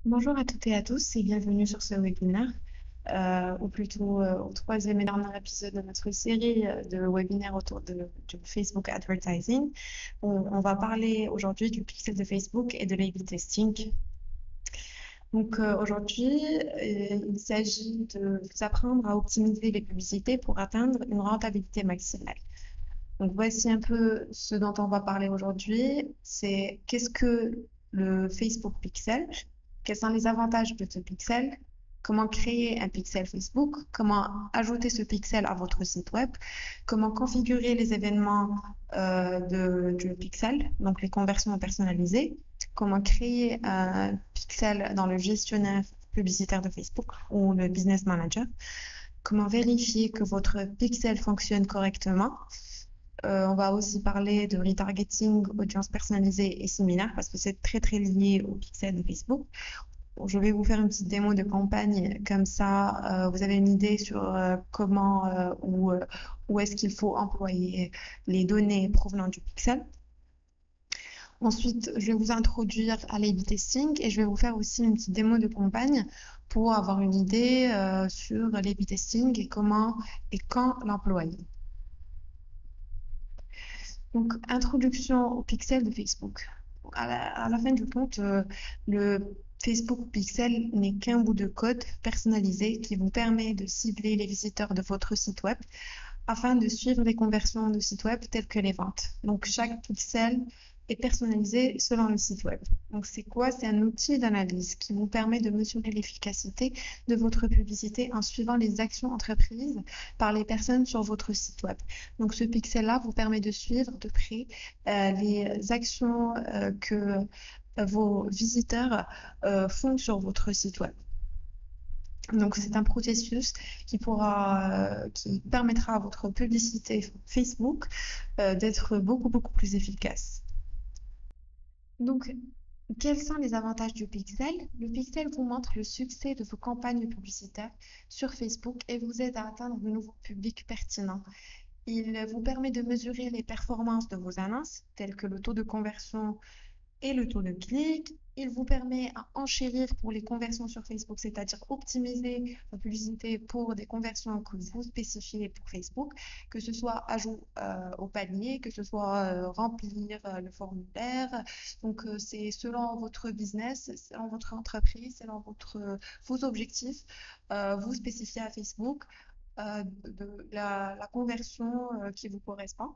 Bonjour à toutes et à tous et bienvenue sur ce webinaire, ou plutôt au troisième et dernier épisode de notre série de webinaires autour du Facebook Advertising. On va parler aujourd'hui du pixel de Facebook et de l'A/B testing. Donc aujourd'hui, il s'agit de vous apprendre à optimiser les publicités pour atteindre une rentabilité maximale. Donc voici un peu ce dont on va parler aujourd'hui. C'est qu'est-ce que le Facebook Pixel? Quels sont les avantages de ce pixel? Comment créer un pixel Facebook? Comment ajouter ce pixel à votre site web? Comment configurer les événements du pixel, donc les conversions personnalisées? Comment créer un pixel dans le gestionnaire publicitaire de Facebook ou le Business Manager? Comment vérifier que votre pixel fonctionne correctement? On va aussi parler de retargeting, audience personnalisée et similaire parce que c'est très très lié au pixel de Facebook. Bon, je vais vous faire une petite démo de campagne, comme ça vous avez une idée sur comment où est-ce qu'il faut employer les données provenant du pixel. Ensuite, je vais vous introduire à l'A/B testing et je vais vous faire aussi une petite démo de campagne pour avoir une idée sur l'A/B testing et comment et quand l'employer. Donc, introduction au pixel de Facebook. À la fin du compte, le Facebook Pixel n'est qu'un bout de code personnalisé qui vous permet de cibler les visiteurs de votre site web afin de suivre les conversions de site web telles que les ventes. Donc, chaque pixel est personnalisé selon le site web. Donc, c'est quoi? C'est un outil d'analyse qui vous permet de mesurer l'efficacité de votre publicité en suivant les actions entreprises par les personnes sur votre site web. Donc, ce pixel-là vous permet de suivre de près les actions que vos visiteurs font sur votre site web. Donc, c'est un processus qui permettra à votre publicité Facebook d'être beaucoup plus efficace. Donc, quels sont les avantages du pixel? Le pixel vous montre le succès de vos campagnes publicitaires sur Facebook et vous aide à atteindre de nouveaux publics pertinents. Il vous permet de mesurer les performances de vos annonces, telles que le taux de conversion et le taux de clic. Il vous permet à enchérir pour les conversions sur Facebook, c'est-à-dire optimiser la publicité pour des conversions que vous spécifiez pour Facebook, que ce soit ajout au panier, que ce soit remplir le formulaire. Donc, c'est selon votre business, selon votre entreprise, selon vos objectifs, vous spécifiez à Facebook la conversion qui vous correspond.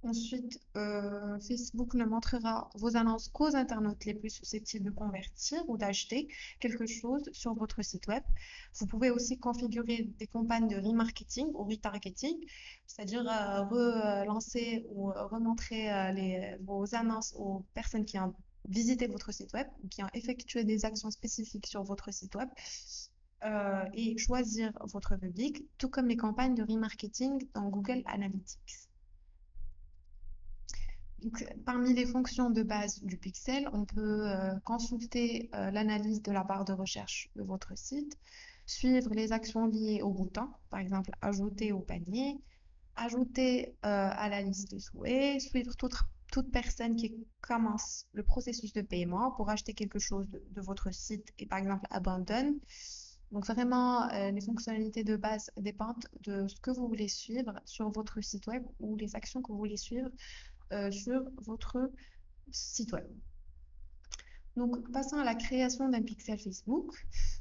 Ensuite, Facebook ne montrera vos annonces qu'aux internautes les plus susceptibles de convertir ou d'acheter quelque chose sur votre site web. Vous pouvez aussi configurer des campagnes de remarketing ou retargeting, c'est-à-dire relancer ou remontrer vos annonces aux personnes qui ont visité votre site web ou qui ont effectué des actions spécifiques sur votre site web. Et choisir votre public, tout comme les campagnes de remarketing dans Google Analytics. Donc, parmi les fonctions de base du pixel, on peut consulter l'analyse de la barre de recherche de votre site, suivre les actions liées au bouton, par exemple ajouter au panier, ajouter à la liste de souhaits, suivre toute personne qui commence le processus de paiement pour acheter quelque chose de votre site et par exemple abandonne. Donc vraiment, les fonctionnalités de base dépendent de ce que vous voulez suivre sur votre site web ou les actions que vous voulez suivre sur votre site web. Donc, passons à la création d'un pixel Facebook.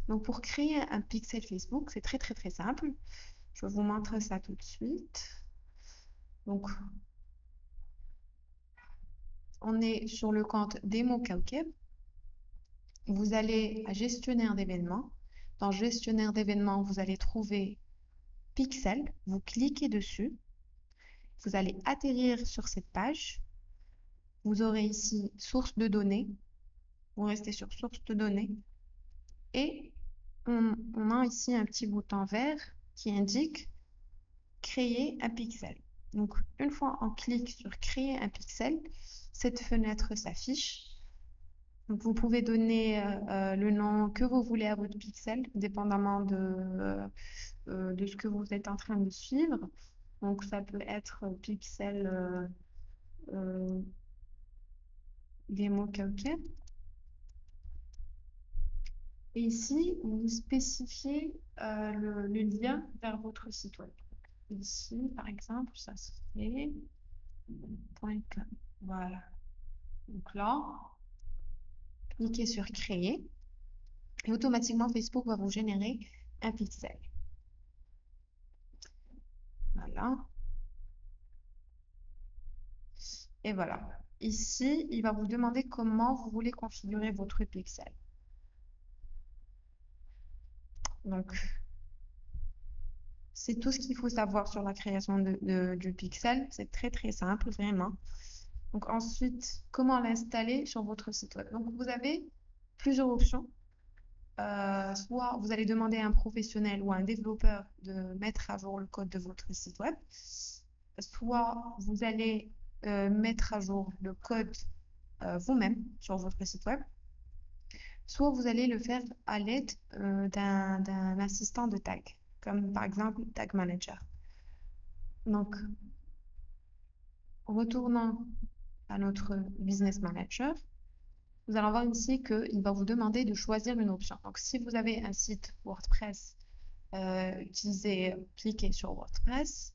Donc, pour créer un pixel Facebook, c'est très simple. Je vous montre ça tout de suite. Donc, on est sur le compte Démo Kawkeb. Vous allez à Gestionnaire d'événements. Dans Gestionnaire d'événements, vous allez trouver Pixel. Vous cliquez dessus. Vous allez atterrir sur cette page. Vous aurez ici Source de données. Vous restez sur Source de données. Et on a ici un petit bouton vert qui indique créer un pixel. Donc, une fois on clique sur créer un pixel, cette fenêtre s'affiche. Donc, vous pouvez donner le nom que vous voulez à votre pixel, dépendamment de ce que vous êtes en train de suivre. Donc, ça peut être pixel démo Kawkeb. Et ici, vous spécifiez le lien vers votre site web. Ici, par exemple, ça serait .com. Voilà. Donc là, cliquez sur créer et automatiquement Facebook va vous générer un pixel. Voilà. Et voilà. Ici, il va vous demander comment vous voulez configurer votre pixel. Donc, c'est tout ce qu'il faut savoir sur la création du pixel. C'est très très simple, vraiment. Donc ensuite, comment l'installer sur votre site web. Donc vous avez plusieurs options. Soit vous allez demander à un professionnel ou à un développeur de mettre à jour le code de votre site web. Soit vous allez mettre à jour le code vous-même sur votre site web. Soit vous allez le faire à l'aide d'un assistant de tag, comme par exemple Tag Manager. Donc, retournant à notre Business Manager, vous allez voir ici qu'il va vous demander de choisir une option. Donc, si vous avez un site WordPress, cliquez sur WordPress.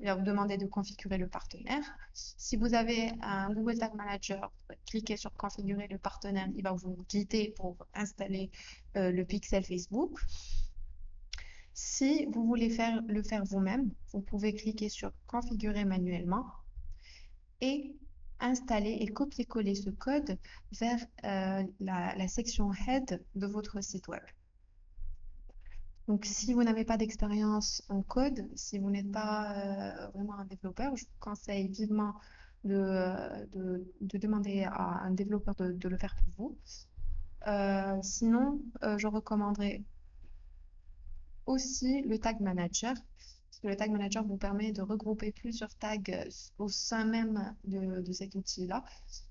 Il va vous demander de configurer le partenaire. Si vous avez un Google Tag Manager, cliquez sur configurer le partenaire. Il va vous guider pour installer le pixel Facebook. Si vous voulez le faire vous-même, vous pouvez cliquer sur configurer manuellement et installer et copier-coller ce code vers la section head de votre site web. Donc, si vous n'avez pas d'expérience en code, si vous n'êtes pas vraiment un développeur, je vous conseille vivement de demander à un développeur de le faire pour vous. Sinon, je recommanderais aussi le Tag Manager, parce que le Tag Manager vous permet de regrouper plusieurs tags au sein même de cet outil-là,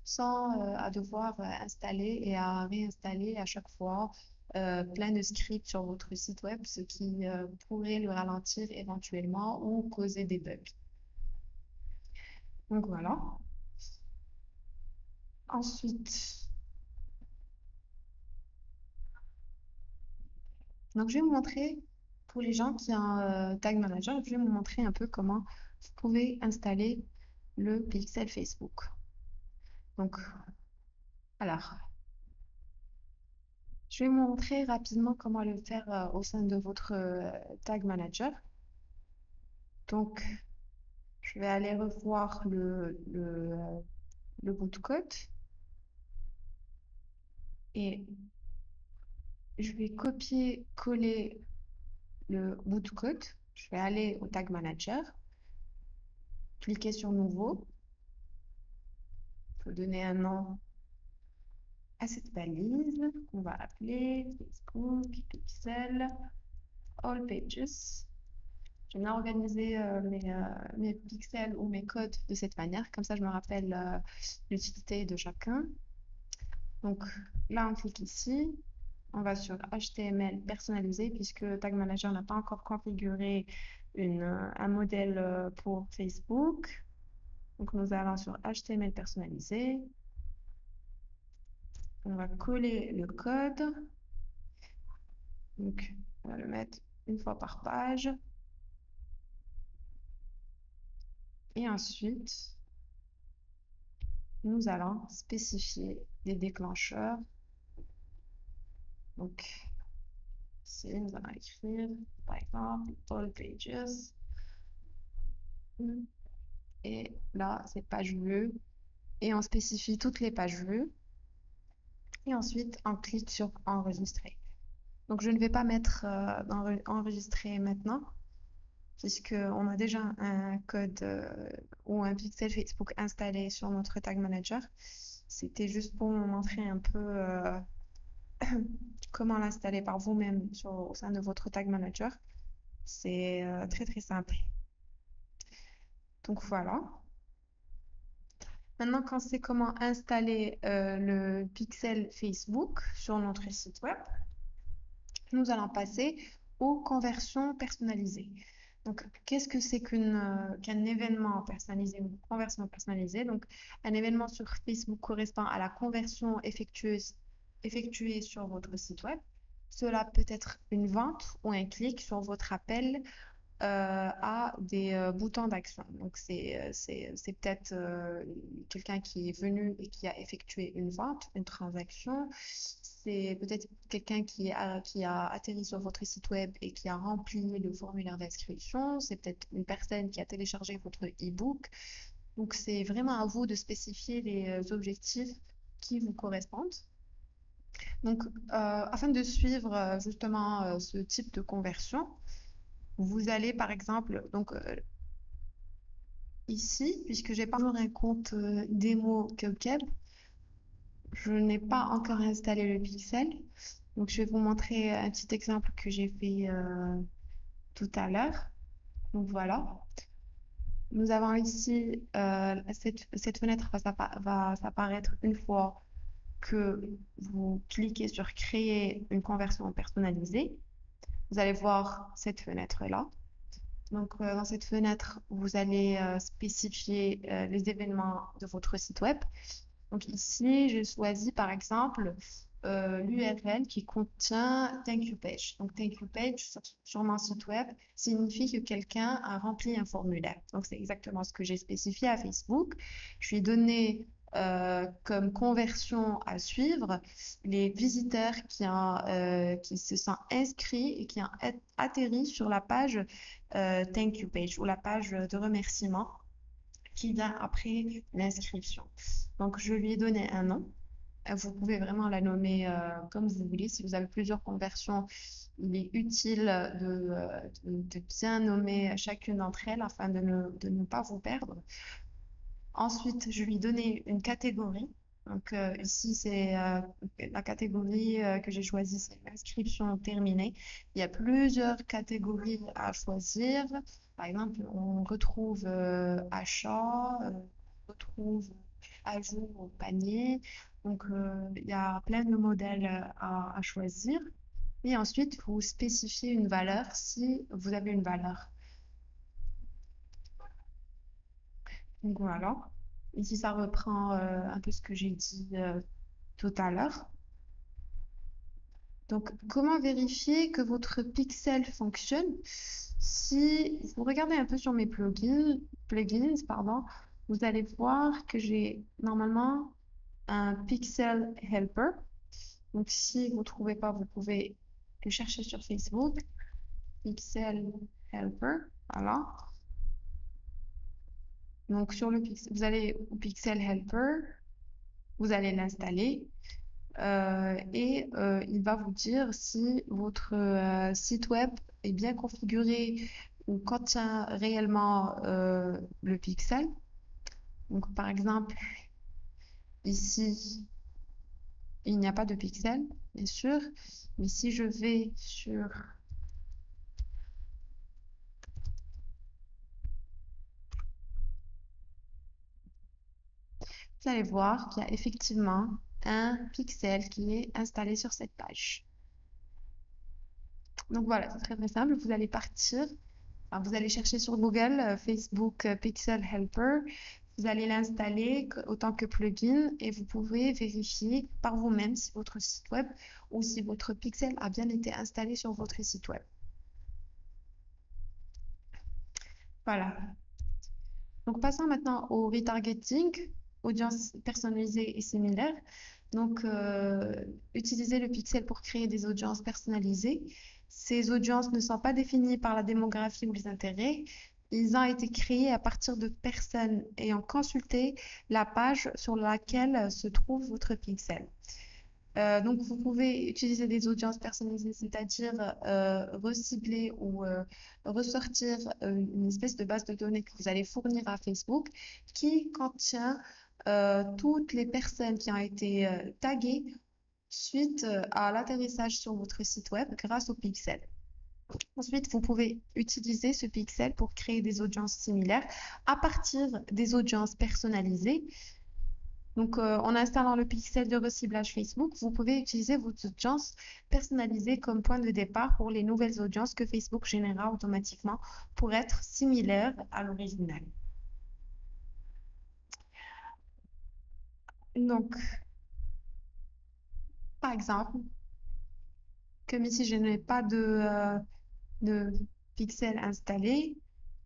sans à devoir installer et à réinstaller à chaque fois plein de scripts sur votre site web, ce qui pourrait le ralentir éventuellement ou causer des bugs. Donc voilà. Ensuite, donc je vais vous montrer, pour les gens qui ont un Tag Manager, je vais vous montrer un peu comment vous pouvez installer le pixel Facebook. Donc, alors, je vais vous montrer rapidement comment le faire au sein de votre Tag Manager. Donc, je vais aller revoir le bout de code et je vais copier-coller le bout de code. Je vais aller au Tag Manager, cliquer sur Nouveau. Je vais donner un nom à cette balise qu'on va appeler Facebook Pixel All Pages. J'aime bien organiser mes pixels ou mes codes de cette manière. Comme ça, je me rappelle l'utilité de chacun. Donc là, on clique ici. On va sur HTML personnalisé puisque Tag Manager n'a pas encore configuré un modèle pour Facebook. Donc nous allons sur HTML personnalisé. On va coller le code. Donc on va le mettre une fois par page. Et ensuite, nous allons spécifier des déclencheurs. Donc, ici, nous allons écrire, par exemple, all pages. Et là, c'est page vue. Et on spécifie toutes les pages vues. Et ensuite, on clique sur enregistrer. Donc, je ne vais pas mettre enregistrer maintenant, puisqu'on a déjà un code ou un pixel Facebook installé sur notre Tag Manager. C'était juste pour vous montrer un peu comment l'installer par vous-même au sein de votre Tag Manager. C'est très très simple. Donc voilà. Maintenant qu'on sait comment installer le pixel Facebook sur notre site web, nous allons passer aux conversions personnalisées. Donc, qu'est-ce que c'est qu'un événement personnalisé ou une conversion personnalisée? Donc, un événement sur Facebook correspond à la conversion effectuée sur votre site web. Cela peut être une vente ou un clic sur votre appel à des boutons d'action. Donc, c'est peut-être quelqu'un qui est venu et qui a effectué une vente, une transaction. C'est peut-être quelqu'un qui a atterri sur votre site web et qui a rempli le formulaire d'inscription. C'est peut-être une personne qui a téléchargé votre e-book. Donc, c'est vraiment à vous de spécifier les objectifs qui vous correspondent. Donc, afin de suivre justement ce type de conversion, vous allez par exemple, donc ici, puisque j'ai pas encore un compte démo KubeKeb, je n'ai pas encore installé le pixel. Donc, je vais vous montrer un petit exemple que j'ai fait tout à l'heure. Donc, voilà. Nous avons ici, cette fenêtre va s'apparaître une fois que vous cliquez sur créer une conversion personnalisée. Vous allez voir cette fenêtre-là. Donc, dans cette fenêtre, vous allez spécifier les événements de votre site web. Donc, ici, je choisis par exemple l'URL qui contient Thank You Page. Donc, Thank You Page sur mon site web signifie que quelqu'un a rempli un formulaire. Donc, c'est exactement ce que j'ai spécifié à Facebook. Je lui ai donné comme conversion à suivre les visiteurs qui se sont inscrits et qui ont atterri sur la page Thank You Page ou la page de remerciement qui vient après l'inscription. Donc, je lui ai donné un nom. Vous pouvez vraiment la nommer comme vous voulez. Si vous avez plusieurs conversions, il est utile de bien nommer chacune d'entre elles afin de ne pas vous perdre. Ensuite, je lui ai donné une catégorie. Donc ici, c'est la catégorie que j'ai choisie, c'est l'inscription terminée. Il y a plusieurs catégories à choisir. Par exemple, on retrouve achat, on retrouve ajout au panier. Donc, il y a plein de modèles à choisir. Et ensuite, vous spécifiez une valeur si vous avez une valeur. Donc voilà. Ici, ça reprend un peu ce que j'ai dit tout à l'heure. Donc, comment vérifier que votre pixel fonctionne? Si vous regardez un peu sur mes plugins, vous allez voir que j'ai normalement un pixel helper. Donc, si vous ne trouvez pas, vous pouvez le chercher sur Facebook. Pixel helper, voilà. Donc, sur le pixel, vous allez au pixel helper, vous allez l'installer. Et il va vous dire si votre site web est bien configuré ou contient réellement le pixel. Donc, par exemple, ici, il n'y a pas de pixel, bien sûr. Mais si je vais sur... Vous allez voir qu'il y a effectivement un pixel qui est installé sur cette page. Donc voilà, c'est très très simple. Vous allez partir, enfin, vous allez chercher sur Google Facebook Pixel Helper. Vous allez l'installer autant que plugin et vous pouvez vérifier par vous-même si votre site web ou si votre pixel a bien été installé sur votre site web. Voilà. Donc passons maintenant au retargeting, audience personnalisée et similaire. Donc utiliser le pixel pour créer des audiences personnalisées. Ces audiences ne sont pas définies par la démographie ou les intérêts. Ils ont été créés à partir de personnes ayant consulté la page sur laquelle se trouve votre pixel. Donc, vous pouvez utiliser des audiences personnalisées, c'est-à-dire recibler ou ressortir une espèce de base de données que vous allez fournir à Facebook qui contient toutes les personnes qui ont été taguées suite à l'atterrissage sur votre site web grâce au pixel. Ensuite, vous pouvez utiliser ce pixel pour créer des audiences similaires à partir des audiences personnalisées. Donc, en installant le pixel de reciblage Facebook, vous pouvez utiliser vos audiences personnalisées comme point de départ pour les nouvelles audiences que Facebook générera automatiquement pour être similaires à l'original. Donc, par exemple, Comme ici, je n'ai pas de pixels installés,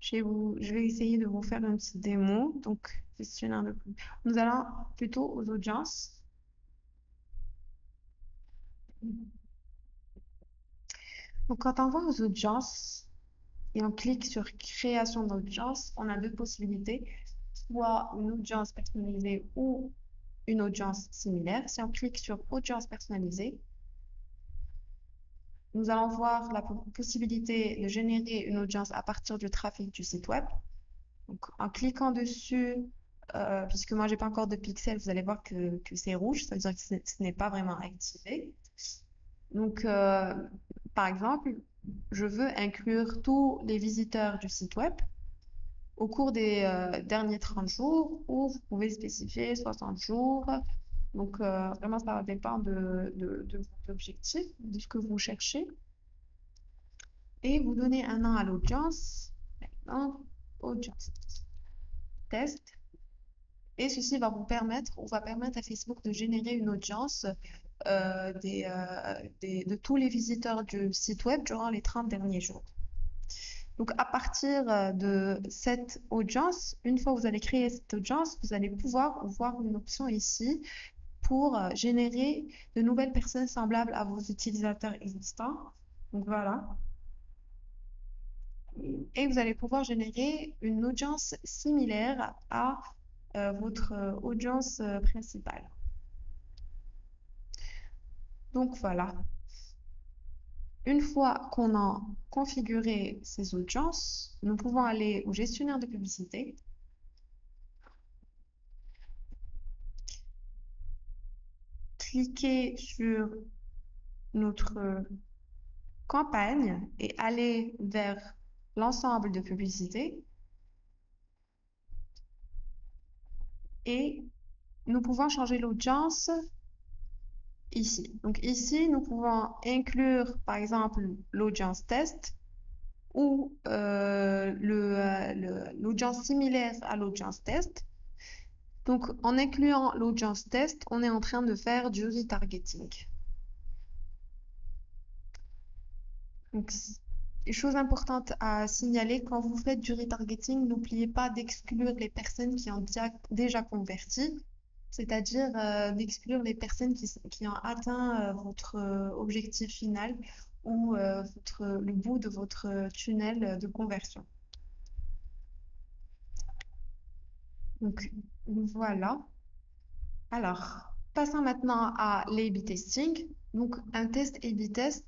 je vais essayer de vous faire une petite démo. Donc, gestionnaire de plus. Nous allons plutôt aux audiences. Donc, quand on va aux audiences et on clique sur création d'audience, on a deux possibilités, soit une audience personnalisée ou une audience similaire. Si on clique sur audience personnalisée, nous allons voir la possibilité de générer une audience à partir du trafic du site web. Donc, en cliquant dessus, puisque moi, j'ai pas encore de pixels, vous allez voir que c'est rouge, ça veut dire que ce n'est pas vraiment activé. Donc, par exemple, je veux inclure tous les visiteurs du site web au cours des derniers 30 jours, ou vous pouvez spécifier 60 jours. Donc, vraiment, ça va dépendre de votre objectif, de ce que vous cherchez. Et vous donnez un nom à l'audience. Maintenant, audience test. Et ceci va vous permettre, ou va permettre à Facebook de générer une audience de tous les visiteurs du site web durant les 30 derniers jours. Donc, à partir de cette audience, une fois que vous allez créer cette audience, vous allez pouvoir voir une option ici pour générer de nouvelles personnes semblables à vos utilisateurs existants. Donc, voilà. Et vous allez pouvoir générer une audience similaire à votre audience principale. Donc, voilà. Une fois qu'on a configuré ces audiences, nous pouvons aller au gestionnaire de publicité. Cliquer sur notre campagne et aller vers l'ensemble de publicités. Et nous pouvons changer l'audience ici. Donc ici, nous pouvons inclure, par exemple, l'audience test ou l'audience similaire à l'audience test. Donc, en incluant l'audience test, on est en train de faire du retargeting. Donc, les choses importantes à signaler, quand vous faites du retargeting, n'oubliez pas d'exclure les personnes qui ont déjà converti, c'est-à-dire d'exclure les personnes qui ont atteint votre objectif final ou le bout de votre tunnel de conversion. Donc, voilà. Alors, passons maintenant à l'A/B testing. Donc, un test A/B test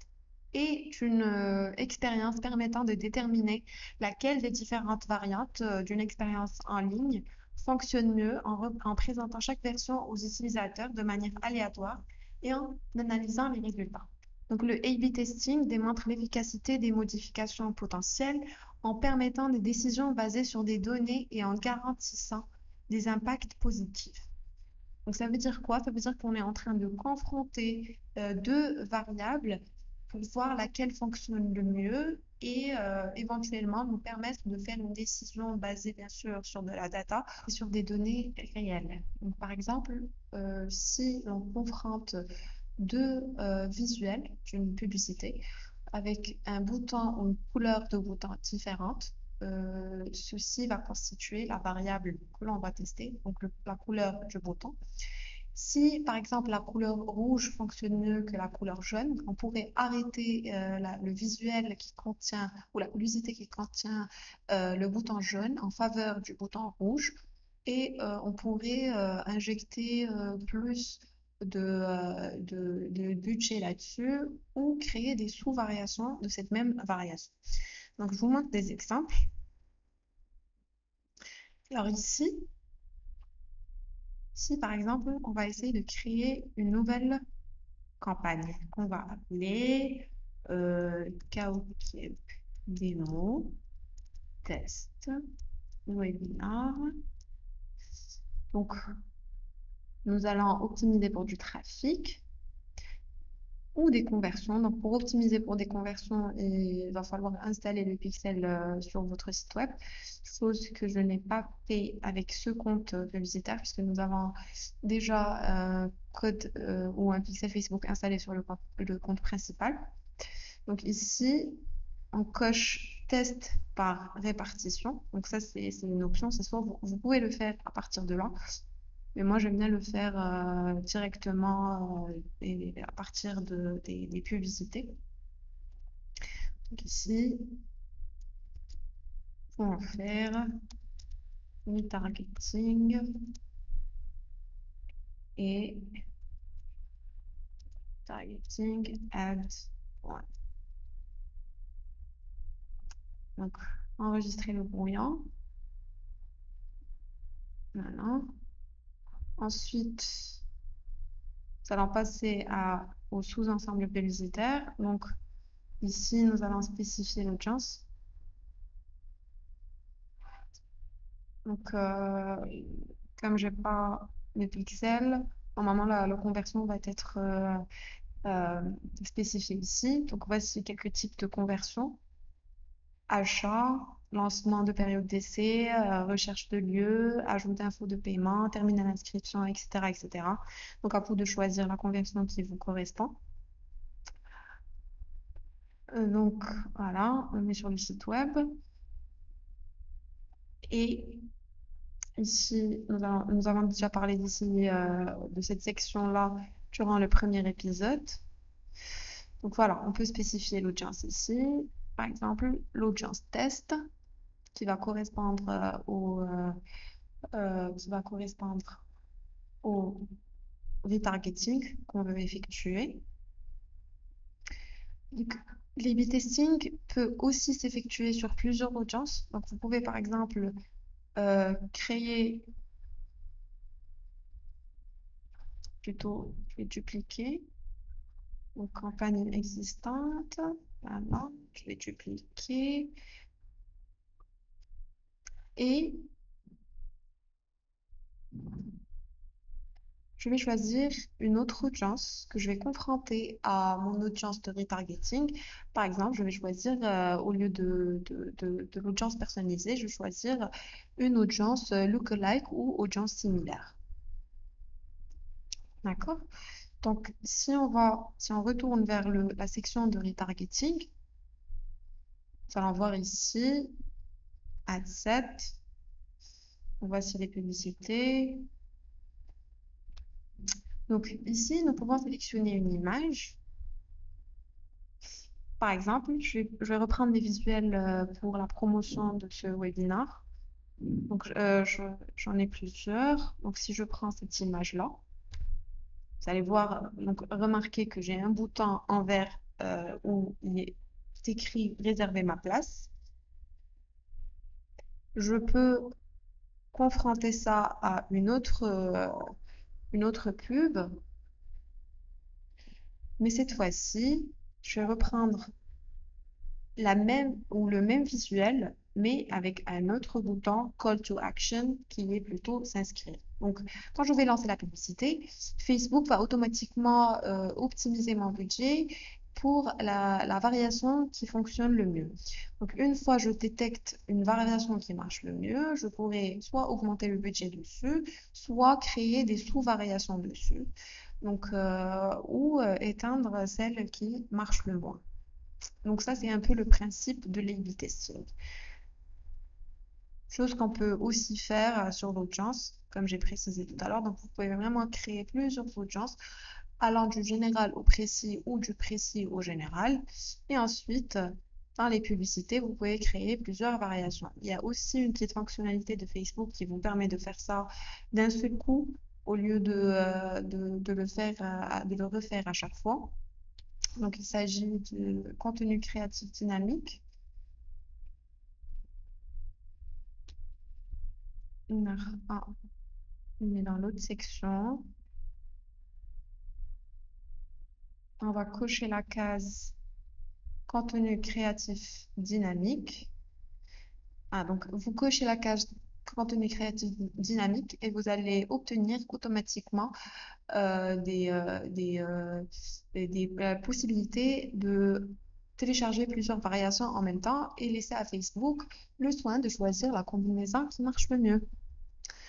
est une expérience permettant de déterminer laquelle des différentes variantes d'une expérience en ligne fonctionne mieux en présentant chaque version aux utilisateurs de manière aléatoire et en analysant les résultats. Donc, le A/B testing démontre l'efficacité des modifications potentielles en permettant des décisions basées sur des données et en garantissant des impacts positifs. Donc, ça veut dire quoi? Ça veut dire qu'on est en train de confronter deux variables pour voir laquelle fonctionne le mieux et éventuellement nous permettre de faire une décision basée bien sûr sur de la data et sur des données réelles. Donc, par exemple, si on confronte deux visuels d'une publicité avec un bouton ou une couleur de bouton différente, ceci va constituer la variable que l'on va tester, donc la couleur du bouton. Si, par exemple, la couleur rouge fonctionne mieux que la couleur jaune, on pourrait arrêter le visuel qui contient, ou la publicité qui contient le bouton jaune en faveur du bouton rouge, et on pourrait injecter plus de budget là-dessus ou créer des sous-variations de cette même variation. Donc, je vous montre des exemples. Alors ici, par exemple, on va essayer de créer une nouvelle campagne qu'on va appeler Kahoot Démo Test Webinar. Donc, nous allons optimiser pour du trafic ou des conversions. Donc, pour optimiser pour des conversions, il va falloir installer le pixel sur votre site web, chose que je n'ai pas fait avec ce compte publicitaire puisque nous avons déjà un code ou un pixel Facebook installé sur le compte principal. Donc ici, on coche test par répartition. Donc ça, c'est une option. C'est soit vous pouvez le faire à partir de là, mais moi, j'aime bien le faire directement et à partir des publicités. Donc ici, on va faire retargeting et targeting add one. Donc, enregistrer le brouillon. Voilà. Ensuite, nous allons passer au sous-ensemble publicitaire. Donc, ici, nous allons spécifier l'audience. Donc, comme j'ai pas de pixels, normalement, la conversion va être spécifiée ici. Donc, voici quelques types de conversion. Achat, lancement de période d'essai, recherche de lieu, ajout d'infos de paiement, terminal d'inscription, etc., etc. Donc, à vous de choisir la conversion qui vous correspond. Donc, voilà, on est sur le site web. Et ici, nous avons déjà parlé d'ici de cette section-là durant le premier épisode. Donc voilà, on peut spécifier l'audience ici. Par exemple, l'audience test qui va correspondre au retargeting qu'on veut effectuer. Donc, l'A/B testing peut aussi s'effectuer sur plusieurs audiences. Donc, vous pouvez par exemple créer, plutôt, je vais dupliquer une campagne existante. Voilà, je vais dupliquer. Et je vais choisir une autre audience que je vais confronter à mon audience de retargeting. Par exemple, je vais choisir, au lieu de l'audience personnalisée, je vais choisir une audience lookalike ou audience similaire. D'accord? Donc, si on retourne vers la section de retargeting, nous allons voir ici, Ad set. Voici les publicités. Donc, ici, nous pouvons sélectionner une image. Par exemple, je vais reprendre les visuels pour la promotion de ce webinaire. Donc, j'en ai plusieurs. Donc, si je prends cette image-là, vous allez voir, donc remarquer que j'ai un bouton en vert où il est écrit réserver ma place. Je peux confronter ça à une autre pub, mais cette fois-ci, je vais reprendre la même ou le même visuel, mais avec un autre bouton Call to Action qui est plutôt s'inscrire. Donc, quand je vais lancer la publicité, Facebook va automatiquement optimiser mon budget pour la variation qui fonctionne le mieux. Donc, une fois je détecte une variation qui marche le mieux, je pourrais soit augmenter le budget dessus, soit créer des sous-variations dessus. Donc, ou éteindre celle qui marche le moins. Donc ça, c'est un peu le principe de l'A/B testing. Chose qu'on peut aussi faire sur l'audience, comme j'ai précisé tout à l'heure. Donc vous pouvez vraiment créer plusieurs audiences allant du général au précis ou du précis au général. Et ensuite, dans les publicités, vous pouvez créer plusieurs variations. Il y a aussi une petite fonctionnalité de Facebook qui vous permet de faire ça d'un seul coup au lieu de le refaire à chaque fois. Donc, il s'agit de contenu créatif dynamique. On est dans l'autre section. On va cocher la case contenu créatif dynamique. Donc vous cochez la case contenu créatif dynamique et vous allez obtenir automatiquement des possibilités de télécharger plusieurs variations en même temps et laisser à Facebook le soin de choisir la combinaison qui marche le mieux.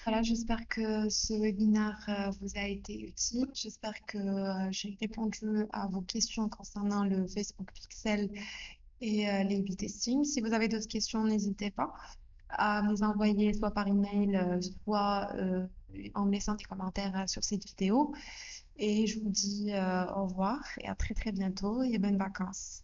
Voilà, j'espère que ce webinaire vous a été utile. J'espère que j'ai répondu à vos questions concernant le Facebook Pixel et les A/B testing. Si vous avez d'autres questions, n'hésitez pas à me les envoyer soit par email, soit en me laissant des commentaires sur cette vidéo. Et je vous dis au revoir et à très très bientôt et bonnes vacances.